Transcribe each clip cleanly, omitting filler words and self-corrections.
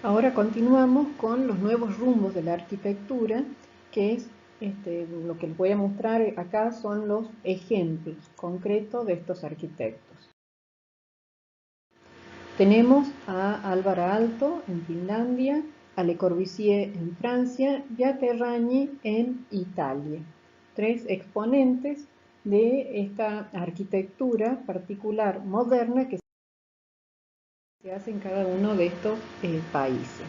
Ahora continuamos con los nuevos rumbos de la arquitectura, que es lo que les voy a mostrar acá son los ejemplos concretos de estos arquitectos. Tenemos a Álvaro Aalto en Finlandia, a Le Corbusier en Francia y a Terragni en Italia. Tres exponentes de esta arquitectura particular moderna que se hace en cada uno de estos países.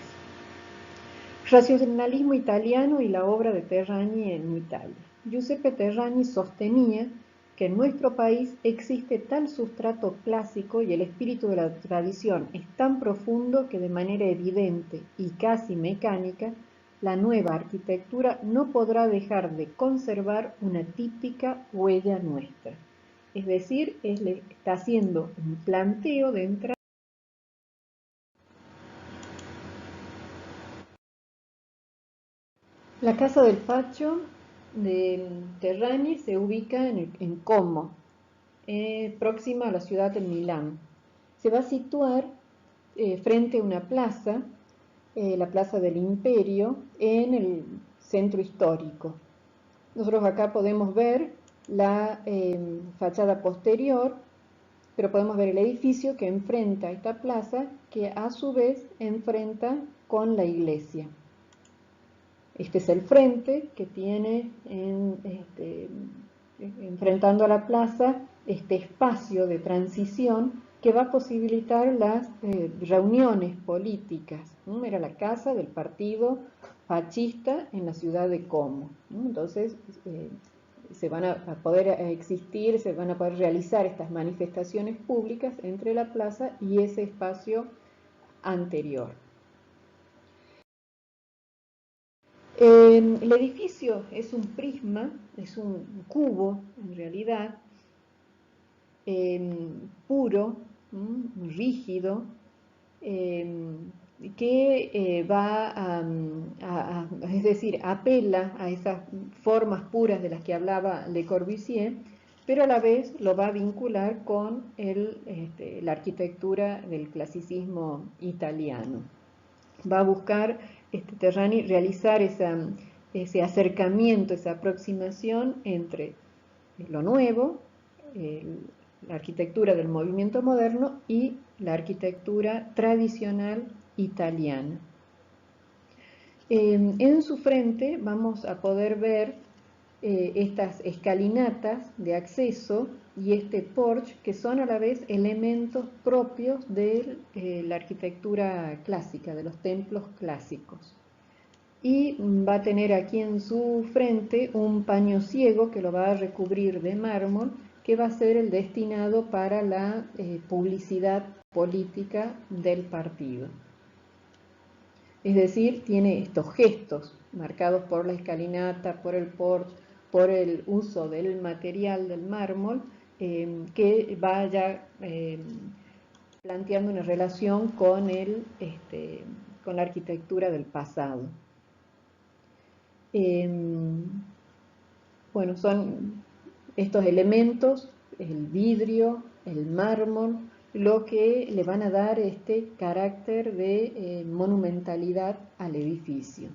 Racionalismo italiano y la obra de Terragni en Italia. Giuseppe Terragni sostenía que en nuestro país existe tal sustrato clásico y el espíritu de la tradición es tan profundo que de manera evidente y casi mecánica, la nueva arquitectura no podrá dejar de conservar una típica huella nuestra. Es decir, él está haciendo un planteo de entrada. La casa del Facho de Terragni se ubica en Como, próxima a la ciudad de Milán. Se va a situar frente a una plaza, la Plaza del Imperio, en el centro histórico. Nosotros acá podemos ver la fachada posterior, pero podemos ver el edificio que enfrenta a esta plaza, que a su vez enfrenta con la iglesia. Este es el frente que tiene enfrentando a la plaza este espacio de transición que va a posibilitar las reuniones políticas. Era la casa del partido fascista en la ciudad de Como. Entonces se van a poder existir, se van a poder realizar estas manifestaciones públicas entre la plaza y ese espacio anterior. El edificio es un prisma, es un cubo en realidad, puro, rígido, que es decir, apela a esas formas puras de las que hablaba Le Corbusier, pero a la vez lo va a vincular con la arquitectura del clasicismo italiano. Va a buscar Terragni realizar ese acercamiento, esa aproximación entre lo nuevo, la arquitectura del movimiento moderno y la arquitectura tradicional italiana. En su frente vamos a poder ver estas escalinatas de acceso y este porche, que son a la vez elementos propios de la arquitectura clásica, de los templos clásicos. Y va a tener aquí en su frente un paño ciego que lo va a recubrir de mármol, que va a ser el destinado para la publicidad política del partido. Es decir, tiene estos gestos marcados por la escalinata, por el porche, por el uso del material del mármol, que vaya planteando una relación con la arquitectura del pasado. Bueno, son estos elementos, el vidrio, el mármol, lo que le van a dar este carácter de monumentalidad al edificio.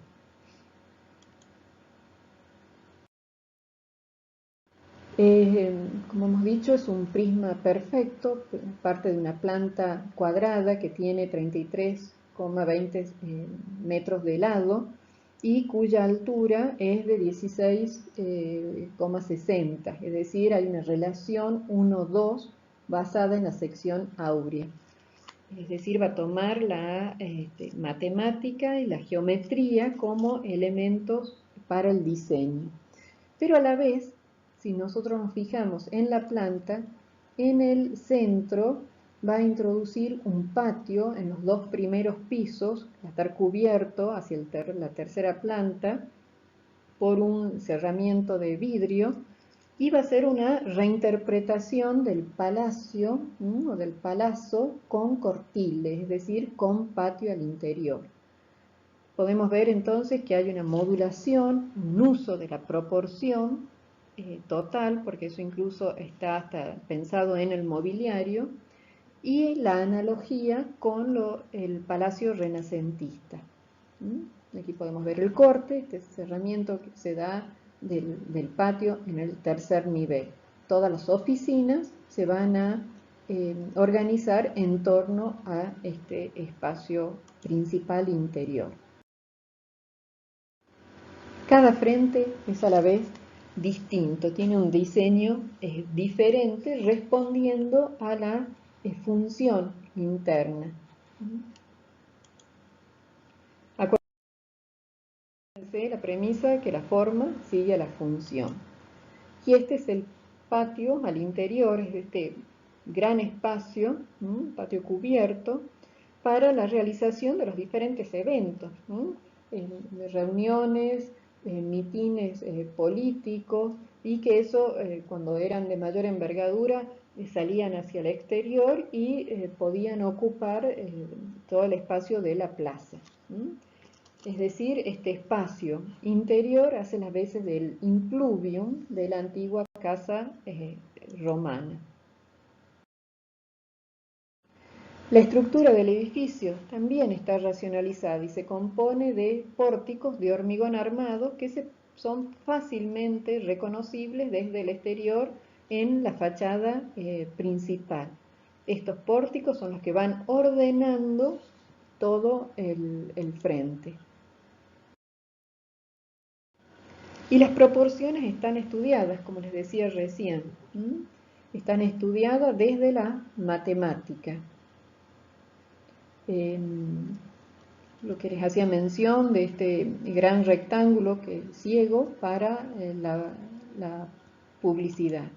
Como hemos dicho, es un prisma perfecto, parte de una planta cuadrada que tiene 33,20 metros de lado y cuya altura es de 16,60, es decir, hay una relación 1,2 basada en la sección áurea. Es decir, va a tomar la matemática y la geometría como elementos para el diseño. Pero a la vez, si nosotros nos fijamos en la planta, en el centro va a introducir un patio en los dos primeros pisos, va a estar cubierto hacia la tercera planta por un cerramiento de vidrio, y va a ser una reinterpretación del palacio o del palazzo con cortiles, es decir, con patio al interior. Podemos ver entonces que hay una modulación, un uso de la proporción total, porque eso incluso está hasta pensado en el mobiliario, y la analogía con el palacio renacentista. Aquí podemos ver el corte, este cerramiento que se da del patio en el tercer nivel. Todas las oficinas se van a organizar en torno a este espacio principal interior. Cada frente es a la vez distinto, tiene un diseño diferente respondiendo a la función interna. Acuérdense la premisa de que la forma sigue a la función. Y este es el patio al interior, es este gran espacio, patio cubierto, para la realización de los diferentes eventos, reuniones, mitines políticos, y que eso, cuando eran de mayor envergadura, salían hacia el exterior y podían ocupar todo el espacio de la plaza. Es decir, este espacio interior hace las veces del impluvium de la antigua casa romana. La estructura del edificio también está racionalizada y se compone de pórticos de hormigón armado que son fácilmente reconocibles desde el exterior en la fachada principal. Estos pórticos son los que van ordenando todo el frente. Y las proporciones están estudiadas, como les decía recién, están estudiadas desde la matemática. Lo que les hacía mención de este gran rectángulo que es ciego para la publicidad.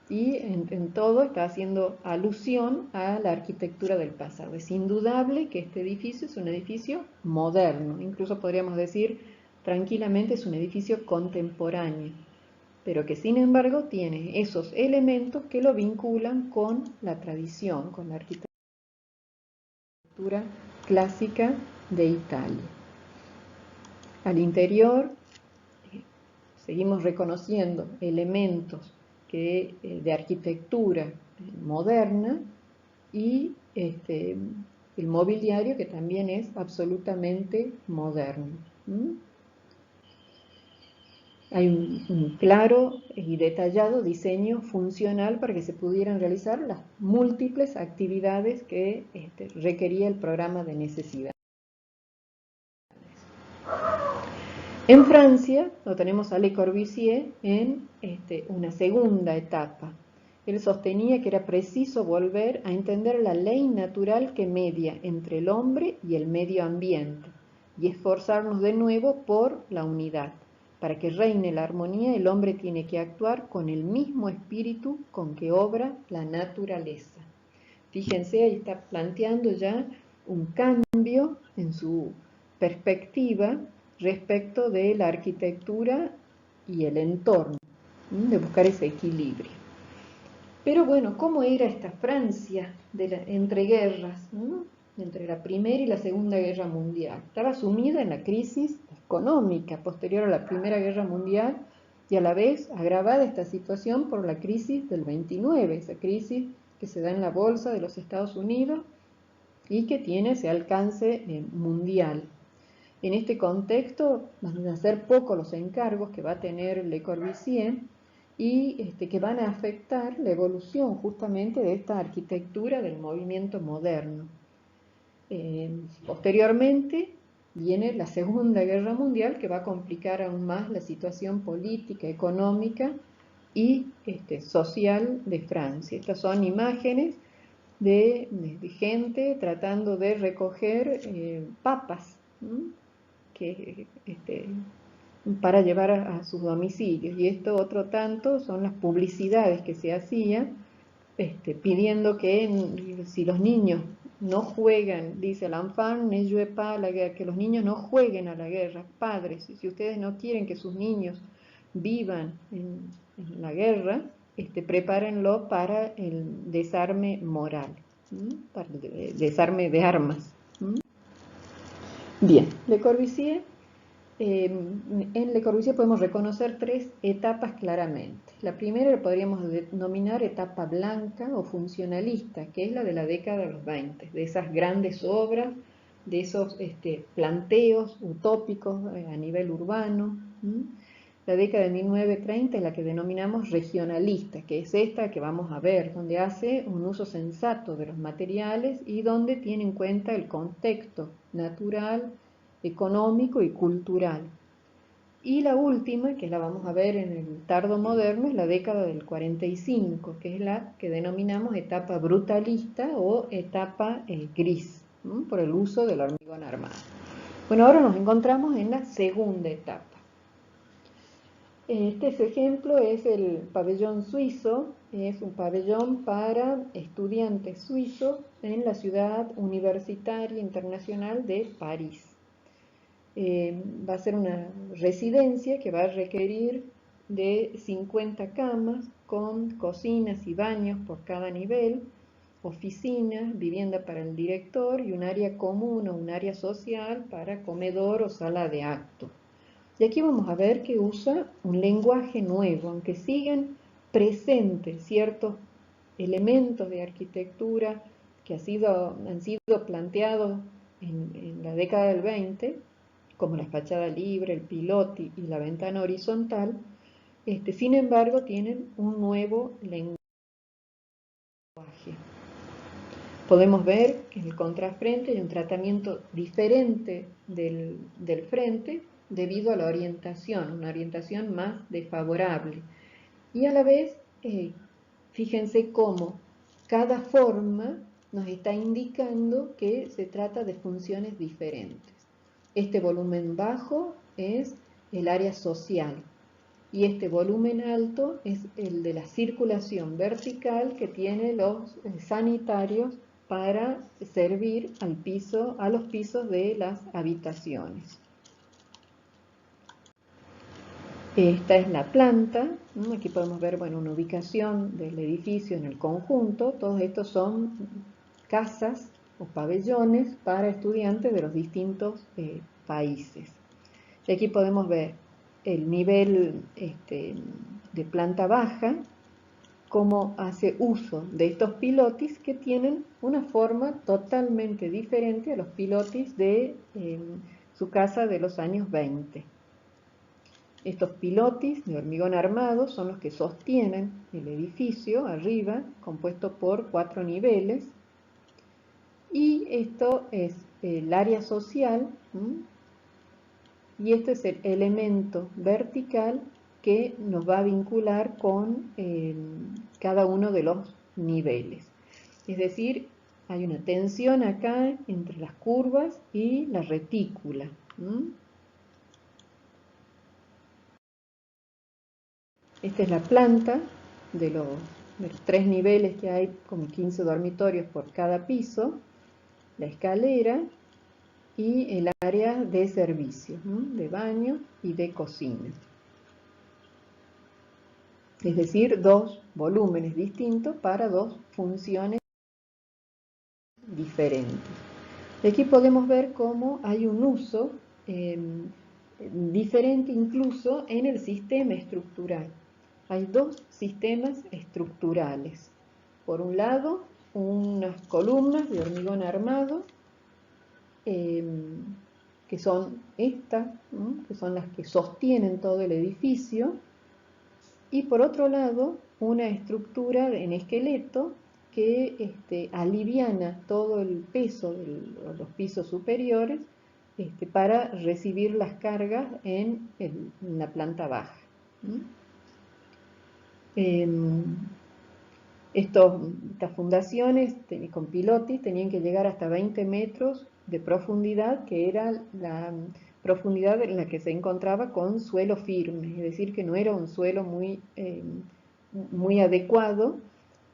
Y en todo está haciendo alusión a la arquitectura del pasado. Es indudable que este edificio es un edificio moderno, incluso podríamos decir tranquilamente es un edificio contemporáneo, pero que sin embargo tiene esos elementos que lo vinculan con la tradición, con la arquitectura clásica de Italia. Al interior seguimos reconociendo elementos de arquitectura moderna y el mobiliario que también es absolutamente moderno. Hay un claro y detallado diseño funcional para que se pudieran realizar las múltiples actividades que requería el programa de necesidades. En Francia lo tenemos a Le Corbusier en una segunda etapa. Él sostenía que era preciso volver a entender la ley natural que media entre el hombre y el medio ambiente y esforzarnos de nuevo por la unidad. Para que reine la armonía, el hombre tiene que actuar con el mismo espíritu con que obra la naturaleza. Fíjense, ahí está planteando ya un cambio en su perspectiva respecto de la arquitectura y el entorno, de buscar ese equilibrio. Pero bueno, ¿cómo era esta Francia entre guerras, entre la Primera y la Segunda Guerra Mundial? Estaba sumida en la crisis económica posterior a la Primera Guerra Mundial y a la vez agravada esta situación por la crisis del 29, esa crisis que se da en la bolsa de los Estados Unidos y que tiene ese alcance mundial. En este contexto van a ser pocos los encargos que va a tener Le Corbusier y que van a afectar la evolución justamente de esta arquitectura del movimiento moderno. Posteriormente viene la Segunda Guerra Mundial, que va a complicar aún más la situación política, económica y social de Francia. Estas son imágenes de gente tratando de recoger papas para llevar a sus domicilios. Y esto otro tanto son las publicidades que se hacían pidiendo que si los niños no juegan, dice l'enfant ne joue pas a la guerra, que los niños no jueguen a la guerra. Padres, si ustedes no quieren que sus niños vivan en la guerra, prepárenlo para el desarme moral, para el desarme de armas. Bien, Le Corbusier En Le Corbusier podemos reconocer tres etapas claramente. La primera la podríamos denominar etapa blanca o funcionalista, que es la de la década de los 20, de esas grandes obras, de esos planteos utópicos a nivel urbano. La década de 1930 es la que denominamos regionalista, que es esta que vamos a ver, donde hace un uso sensato de los materiales y donde tiene en cuenta el contexto natural, económico y cultural. Y la última, que la vamos a ver en el tardo moderno, es la década del 45, que es la que denominamos etapa brutalista o etapa gris, por el uso del hormigón armado. Bueno, ahora nos encontramos en la segunda etapa. Este ejemplo es el pabellón suizo, es un pabellón para estudiantes suizos en la ciudad universitaria internacional de París. Va a ser una residencia que va a requerir de 50 camas con cocinas y baños por cada nivel, oficinas, vivienda para el director y un área común o un área social para comedor o sala de acto. Y aquí vamos a ver que usa un lenguaje nuevo, aunque sigan presentes ciertos elementos de arquitectura que han sido planteados en la década del 20, como la fachada libre, el pilotti y la ventana horizontal, sin embargo tienen un nuevo lenguaje. Podemos ver que en el contrafrente hay un tratamiento diferente del frente debido a la orientación, una orientación más desfavorable. Y a la vez, fíjense cómo cada forma nos está indicando que se trata de funciones diferentes. Este volumen bajo es el área social y este volumen alto es el de la circulación vertical que tienen los sanitarios para servir a los pisos de las habitaciones. Esta es la planta, aquí podemos ver una ubicación del edificio en el conjunto. Todos estos son casas o pabellones para estudiantes de los distintos países. Y aquí podemos ver el nivel de planta baja, cómo hace uso de estos pilotis que tienen una forma totalmente diferente a los pilotis de su casa de los años 20. Estos pilotis de hormigón armado son los que sostienen el edificio arriba, compuesto por 4 niveles. Y esto es el área social, y este es el elemento vertical que nos va a vincular con cada uno de los niveles. Es decir, hay una tensión acá entre las curvas y la retícula. Esta es la planta de los 3 niveles que hay, con 15 dormitorios por cada piso, la escalera y el área de servicio, de baño y de cocina. Es decir, 2 volúmenes distintos para 2 funciones diferentes. Aquí podemos ver cómo hay un uso diferente incluso en el sistema estructural. Hay 2 sistemas estructurales. Por un lado, unas columnas de hormigón armado, que son estas, que son las que sostienen todo el edificio, y por otro lado, una estructura en esqueleto que aliviana todo el peso de los pisos superiores para recibir las cargas en la planta baja. Estas fundaciones con pilotis tenían que llegar hasta 20 metros de profundidad, que era la profundidad en la que se encontraba con suelo firme, es decir, que no era un suelo muy adecuado,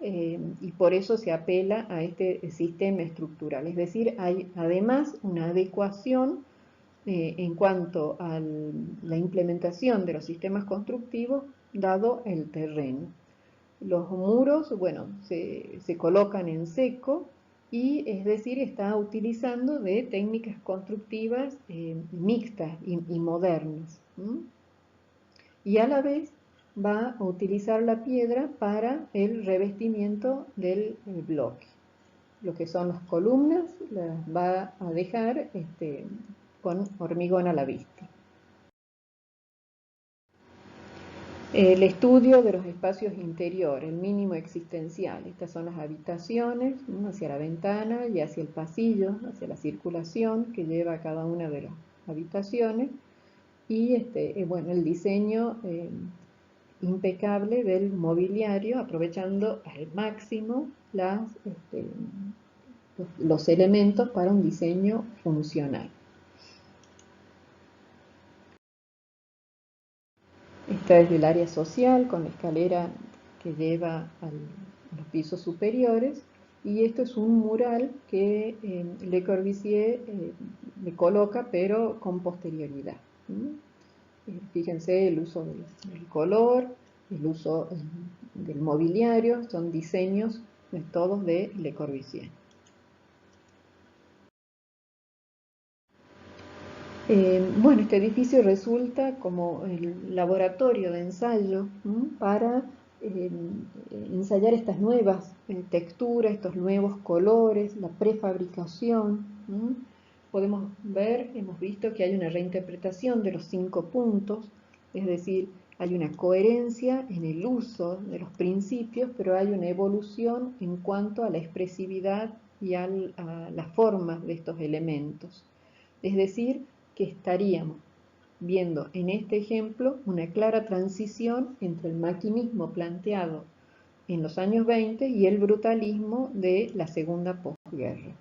y por eso se apela a este sistema estructural. Es decir, hay además una adecuación en cuanto a la implementación de los sistemas constructivos, dado el terreno. Los muros, bueno, se colocan en seco y es decir, está utilizando de técnicas constructivas mixtas y modernas. Y a la vez va a utilizar la piedra para el revestimiento del bloque. Lo que son las columnas las va a dejar con hormigón a la vista. El estudio de los espacios interiores, el mínimo existencial. Estas son las habitaciones, hacia la ventana y hacia el pasillo, hacia la circulación que lleva a cada una de las habitaciones. Y bueno, el diseño impecable del mobiliario, aprovechando al máximo los elementos para un diseño funcional. Esta es el área social con la escalera que lleva a los pisos superiores, y esto es un mural que Le Corbusier le coloca, pero con posterioridad. Fíjense el uso del color, el uso del mobiliario, son diseños todos de Le Corbusier. Bueno, este edificio resulta como el laboratorio de ensayo para ensayar estas nuevas texturas, estos nuevos colores, la prefabricación. Podemos ver, hemos visto que hay una reinterpretación de los 5 puntos, es decir, hay una coherencia en el uso de los principios, pero hay una evolución en cuanto a la expresividad y a las formas de estos elementos. Es decir, que estaríamos viendo en este ejemplo una clara transición entre el maquinismo planteado en los años 20 y el brutalismo de la segunda posguerra.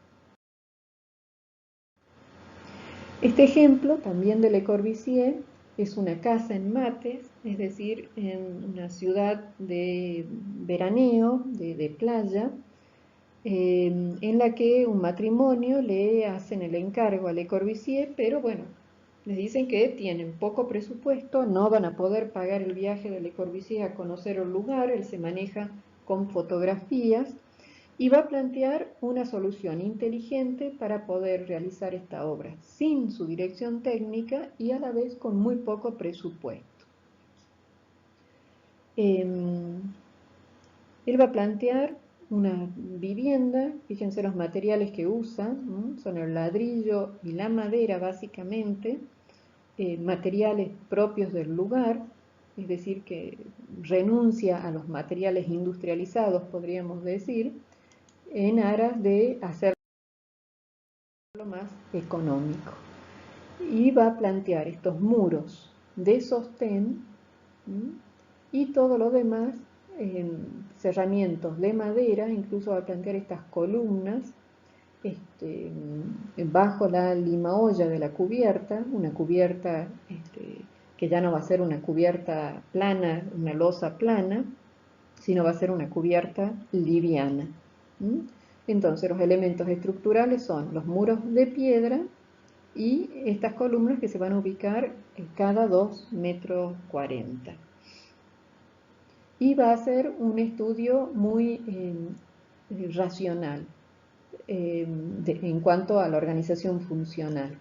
Este ejemplo, también de Le Corbusier, es una casa en Mates, es decir, en una ciudad de veraneo, de playa, en la que un matrimonio le hacen el encargo a Le Corbusier, pero bueno, les dicen que tienen poco presupuesto, no van a poder pagar el viaje de Le Corbusier a conocer el lugar, él se maneja con fotografías y va a plantear una solución inteligente para poder realizar esta obra sin su dirección técnica y a la vez con muy poco presupuesto. Él va a plantear una vivienda, fíjense los materiales que usa, son el ladrillo y la madera básicamente, materiales propios del lugar, es decir, que renuncia a los materiales industrializados, podríamos decir, en aras de hacerlo más económico. Y va a plantear estos muros de sostén y todo lo demás cerramientos de madera, incluso va a plantear estas columnas bajo la limaolla de la cubierta, una cubierta que ya no va a ser una cubierta plana, una losa plana, sino va a ser una cubierta liviana. Entonces los elementos estructurales son los muros de piedra y estas columnas que se van a ubicar cada 2,40 metros. Y va a ser un estudio muy racional en cuanto a la organización funcional.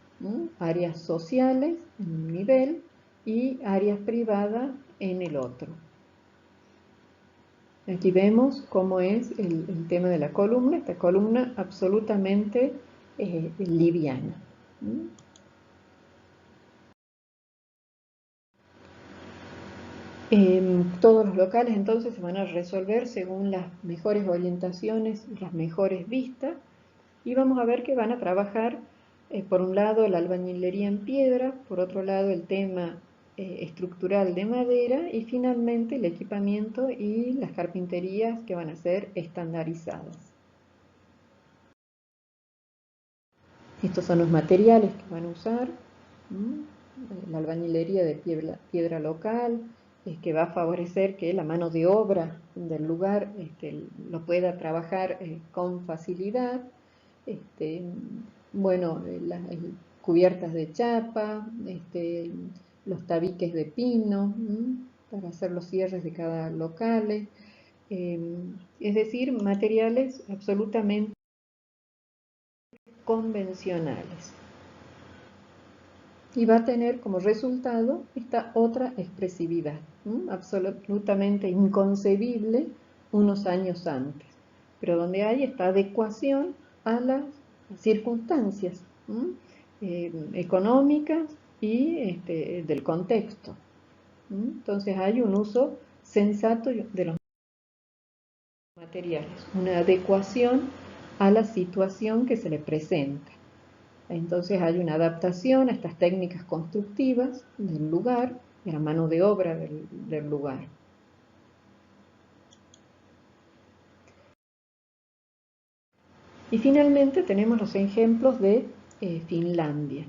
Áreas sociales en un nivel y áreas privadas en el otro. Aquí vemos cómo es el tema de la columna, esta columna absolutamente liviana. Todos los locales entonces se van a resolver según las mejores orientaciones y las mejores vistas, y vamos a ver que van a trabajar por un lado la albañilería en piedra, por otro lado el tema estructural de madera y finalmente el equipamiento y las carpinterías que van a ser estandarizadas. Estos son los materiales que van a usar, la albañilería de piedra local, que va a favorecer que la mano de obra del lugar lo pueda trabajar con facilidad. Bueno, las cubiertas de chapa, los tabiques de pino, para hacer los cierres de cada local. Es decir, materiales absolutamente convencionales. Y va a tener como resultado esta otra expresividad, absolutamente inconcebible unos años antes, pero donde hay esta adecuación a las circunstancias económicas y del contexto. Entonces hay un uso sensato de los materiales, una adecuación a la situación que se le presenta. Entonces hay una adaptación a estas técnicas constructivas del lugar, de la mano de obra del lugar. Y finalmente tenemos los ejemplos de Finlandia,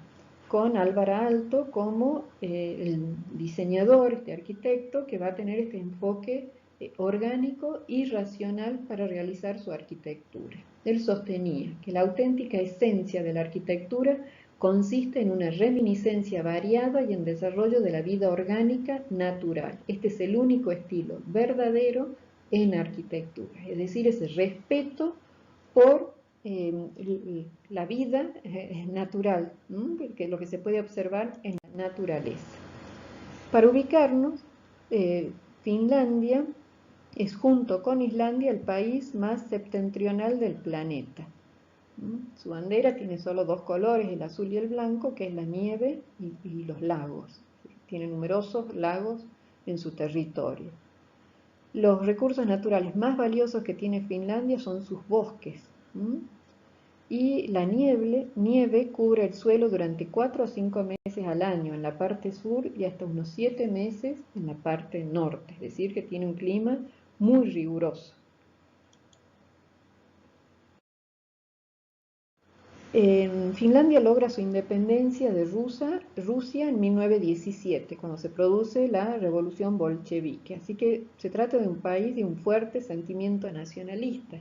con Alvar Aalto como el diseñador, este arquitecto, que va a tener este enfoque orgánico y racional para realizar su arquitectura. Él sostenía que la auténtica esencia de la arquitectura consiste en una reminiscencia variada y en desarrollo de la vida orgánica natural. Este es el único estilo verdadero en arquitectura, es decir, ese respeto por la vida natural, que es lo que se puede observar en la naturaleza. Para ubicarnos, Finlandia es junto con Islandia el país más septentrional del planeta. Su bandera tiene solo dos colores, el azul y el blanco, que es la nieve y los lagos. Tiene numerosos lagos en su territorio. Los recursos naturales más valiosos que tiene Finlandia son sus bosques. Y la nieve cubre el suelo durante 4 o 5 meses al año en la parte sur y hasta unos 7 meses en la parte norte, es decir, que tiene un clima muy riguroso. Finlandia logra su independencia de Rusia en 1917, cuando se produce la revolución bolchevique. Así que se trata de un país de un fuerte sentimiento nacionalista.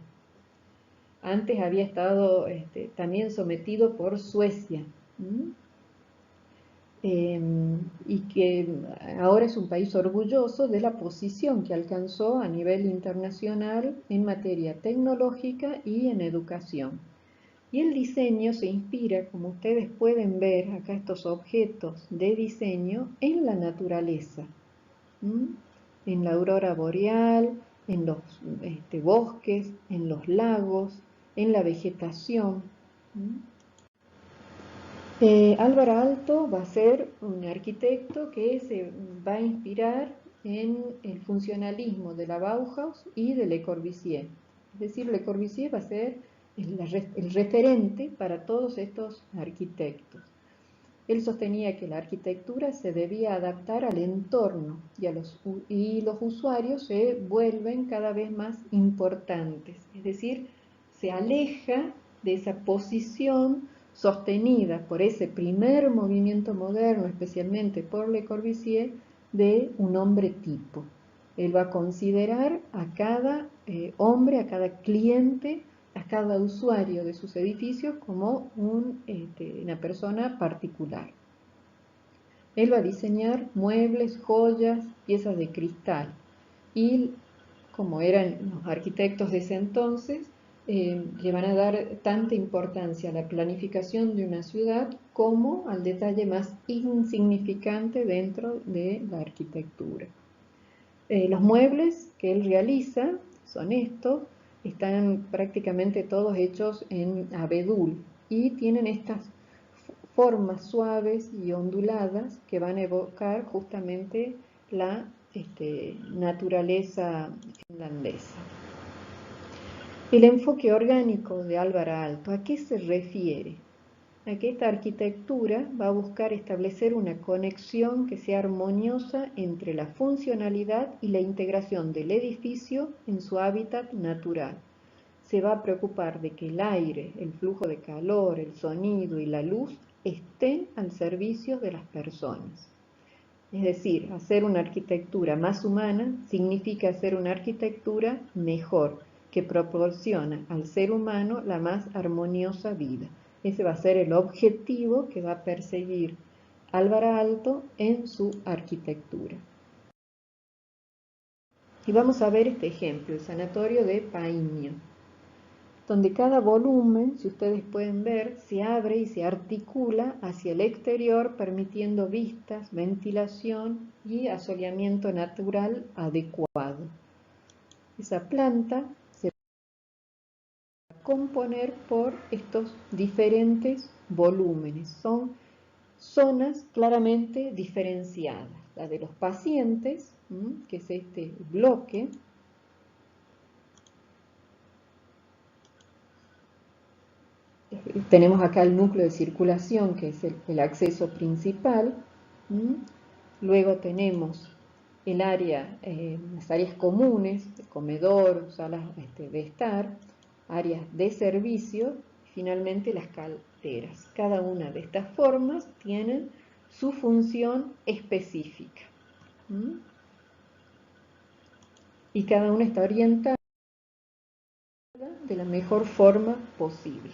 Antes había estado también sometido por Suecia, y que ahora es un país orgulloso de la posición que alcanzó a nivel internacional en materia tecnológica y en educación. Y el diseño se inspira, como ustedes pueden ver acá, estos objetos de diseño en la naturaleza, en la aurora boreal, en los bosques, en los lagos, en la vegetación. Alvar Aalto va a ser un arquitecto que se va a inspirar en el funcionalismo de la Bauhaus y de Le Corbusier. Es decir, Le Corbusier va a ser el referente para todos estos arquitectos. Él sostenía que la arquitectura se debía adaptar al entorno y los usuarios se vuelven cada vez más importantes. Es decir, se aleja de esa posición sostenida por ese primer movimiento moderno, especialmente por Le Corbusier, de un hombre tipo. Él va a considerar a cada hombre, a cada cliente, a cada usuario de sus edificios como una persona particular. Él va a diseñar muebles, joyas, piezas de cristal y, como eran los arquitectos de ese entonces, le van a dar tanta importancia a la planificación de una ciudad como al detalle más insignificante dentro de la arquitectura. Los muebles que él realiza son estos, están prácticamente todos hechos en abedul y tienen estas formas suaves y onduladas que van a evocar justamente la naturaleza finlandesa. El enfoque orgánico de Alvar Aalto, ¿a qué se refiere? A que esta arquitectura va a buscar establecer una conexión que sea armoniosa entre la funcionalidad y la integración del edificio en su hábitat natural. Se va a preocupar de que el aire, el flujo de calor, el sonido y la luz estén al servicio de las personas. Es decir, hacer una arquitectura más humana significa hacer una arquitectura mejor, que proporciona al ser humano la más armoniosa vida. Ese va a ser el objetivo que va a perseguir Alvar Aalto en su arquitectura. Y vamos a ver este ejemplo, el sanatorio de Paimio. donde cada volumen, si ustedes pueden ver, se abre y se articula hacia el exterior, permitiendo vistas, ventilación y asoleamiento natural adecuado. Esa planta se va a componer por estos diferentes volúmenes. Son zonas claramente diferenciadas. La de los pacientes, que es este bloque. Tenemos acá el núcleo de circulación, que es el acceso principal. Luego tenemos el área, las áreas comunes, el comedor, salas de estar, áreas de servicio, y finalmente las calderas. Cada una de estas formas tienen su función específica. Y cada una está orientada de la mejor forma posible.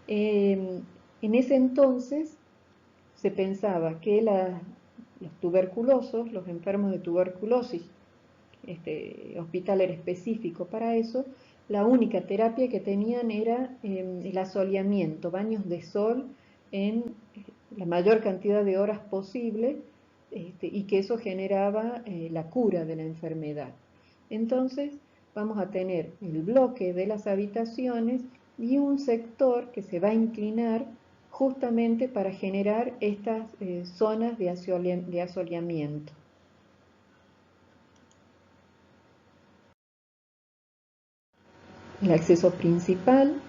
En ese entonces se pensaba que los tuberculosos, los enfermos de tuberculosis, hospital era específico para eso, la única terapia que tenían era el asoleamiento, baños de sol en la mayor cantidad de horas posible, y que eso generaba la cura de la enfermedad. Entonces vamos a tener el bloque de las habitaciones y un sector que se va a inclinar justamente para generar estas zonas de asoleamiento. El acceso principal,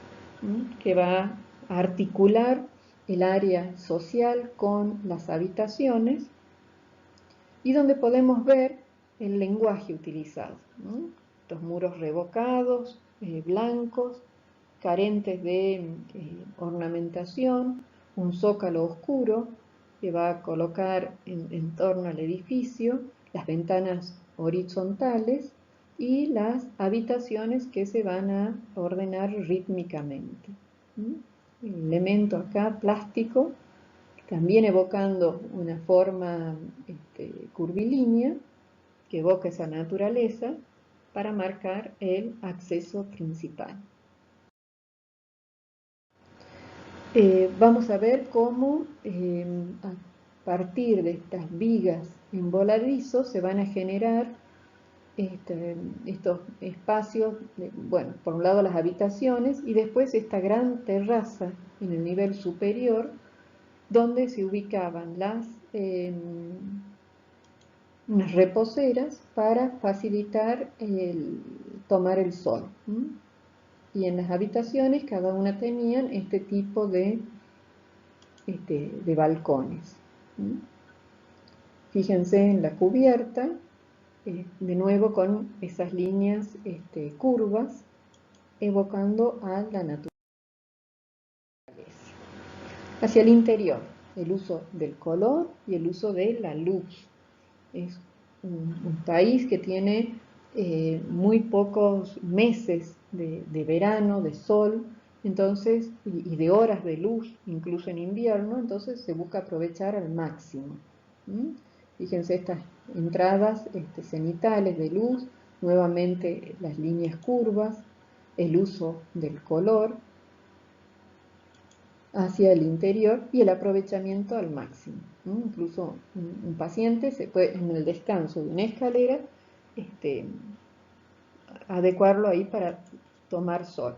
que va a articular el área social con las habitaciones, y donde podemos ver el lenguaje utilizado. Estos muros revocados, blancos, carentes de ornamentación, un zócalo oscuro que va a colocar en torno al edificio, las ventanas horizontales y las habitaciones que se van a ordenar rítmicamente. El elemento acá plástico, también evocando una forma curvilínea, que evoca esa naturaleza para marcar el acceso principal. Vamos a ver cómo a partir de estas vigas en voladizo se van a generar estos espacios, bueno, por un lado las habitaciones y después esta gran terraza en el nivel superior donde se ubicaban unas reposeras para facilitar tomar el sol. Y en las habitaciones cada una tenían este tipo de balcones. Fíjense en la cubierta, de nuevo con esas líneas curvas, evocando a la naturaleza. Hacia el interior, el uso del color y el uso de la luz. Es un país que tiene muy pocos meses de verano, de sol, entonces, y de horas de luz, incluso en invierno, entonces se busca aprovechar al máximo. Fíjense estas entradas cenitales de luz, nuevamente las líneas curvas, el uso del color hacia el interior y el aprovechamiento al máximo. Incluso un paciente se puede, en el descanso de una escalera, adecuarlo ahí para tomar sol.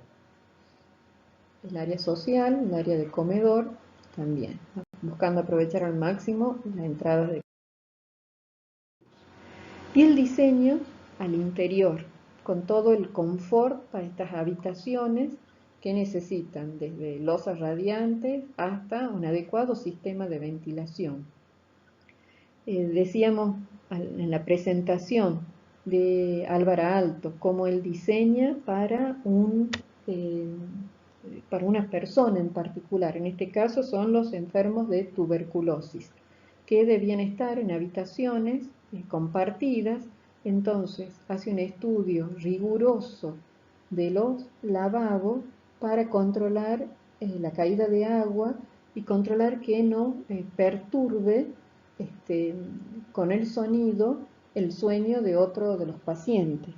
El área social, el área de comedor, también, buscando aprovechar al máximo la entrada de... Y el diseño al interior, con todo el confort para estas habitaciones que necesitan desde losas radiantes hasta un adecuado sistema de ventilación. Decíamos en la presentación de Álvara Aalto cómo él diseña para una persona en particular. En este caso son los enfermos de tuberculosis, que debían estar en habitaciones compartidas. Entonces hace un estudio riguroso de los lavabos para controlar la caída de agua y controlar que no perturbe con el sonido el sueño de otro de los pacientes.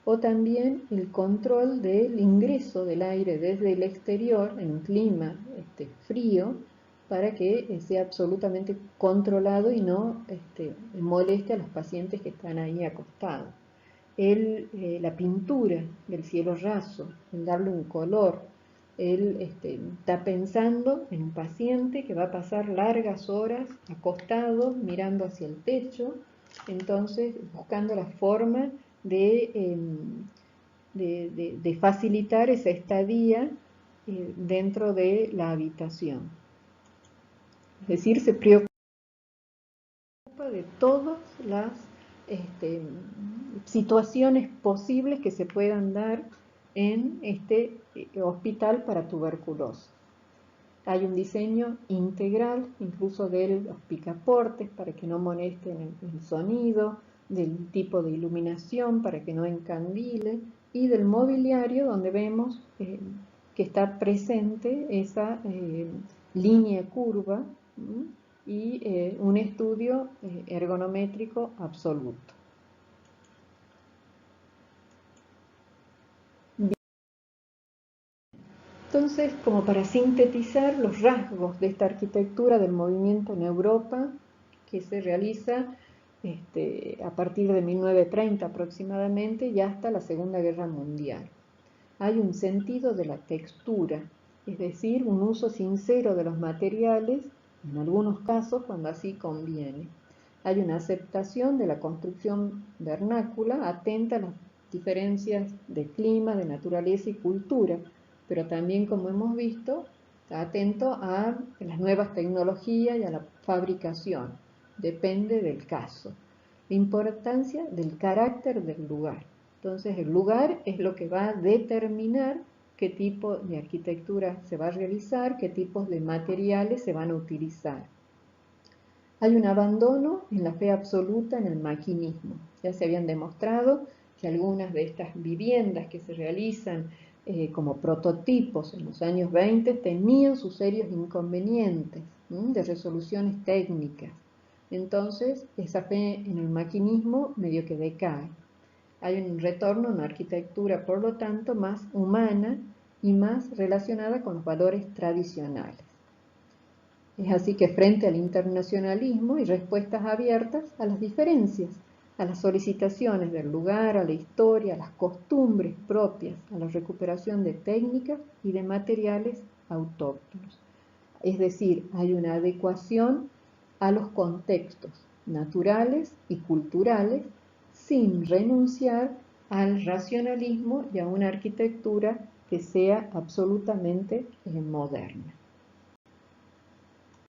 o también el control del ingreso del aire desde el exterior en un clima frío, para que sea absolutamente controlado y no moleste a los pacientes que están ahí acostados. La pintura del cielo raso, el darle un color, él está pensando en un paciente que va a pasar largas horas acostado, mirando hacia el techo, entonces buscando la forma de facilitar esa estadía dentro de la habitación. Es decir, se preocupa de todas las situaciones posibles que se puedan dar en este hospital para tuberculosis. Hay un diseño integral, incluso de los picaportes, para que no molesten el sonido, del tipo de iluminación, para que no encandile, y del mobiliario, donde vemos que está presente esa línea curva y un estudio ergonométrico absoluto. Entonces, como para sintetizar los rasgos de esta arquitectura del movimiento en Europa, que se realiza a partir de 1930 aproximadamente y hasta la Segunda Guerra Mundial. Hay un sentido de la textura, es decir, un uso sincero de los materiales, en algunos casos cuando así conviene. Hay una aceptación de la construcción vernácula atenta a las diferencias de clima, de naturaleza y cultura, pero también, como hemos visto, está atento a las nuevas tecnologías y a la fabricación. Depende del caso. La importancia del carácter del lugar. Entonces, el lugar es lo que va a determinar qué tipo de arquitectura se va a realizar, qué tipos de materiales se van a utilizar. Hay un abandono en la fe absoluta en el maquinismo. Ya se habían demostrado que algunas de estas viviendas que se realizan como prototipos en los años 20 tenían sus serios inconvenientes de resoluciones técnicas. Entonces, esa fe en el maquinismo medio que decae. Hay un retorno a una arquitectura, por lo tanto, más humana y más relacionada con los valores tradicionales. Es así que frente al internacionalismo y respuestas abiertas a las diferencias, a las solicitaciones del lugar, a la historia, a las costumbres propias, a la recuperación de técnicas y de materiales autóctonos. Es decir, hay una adecuación a los contextos naturales y culturales sin renunciar al racionalismo y a una arquitectura que sea absolutamente moderna.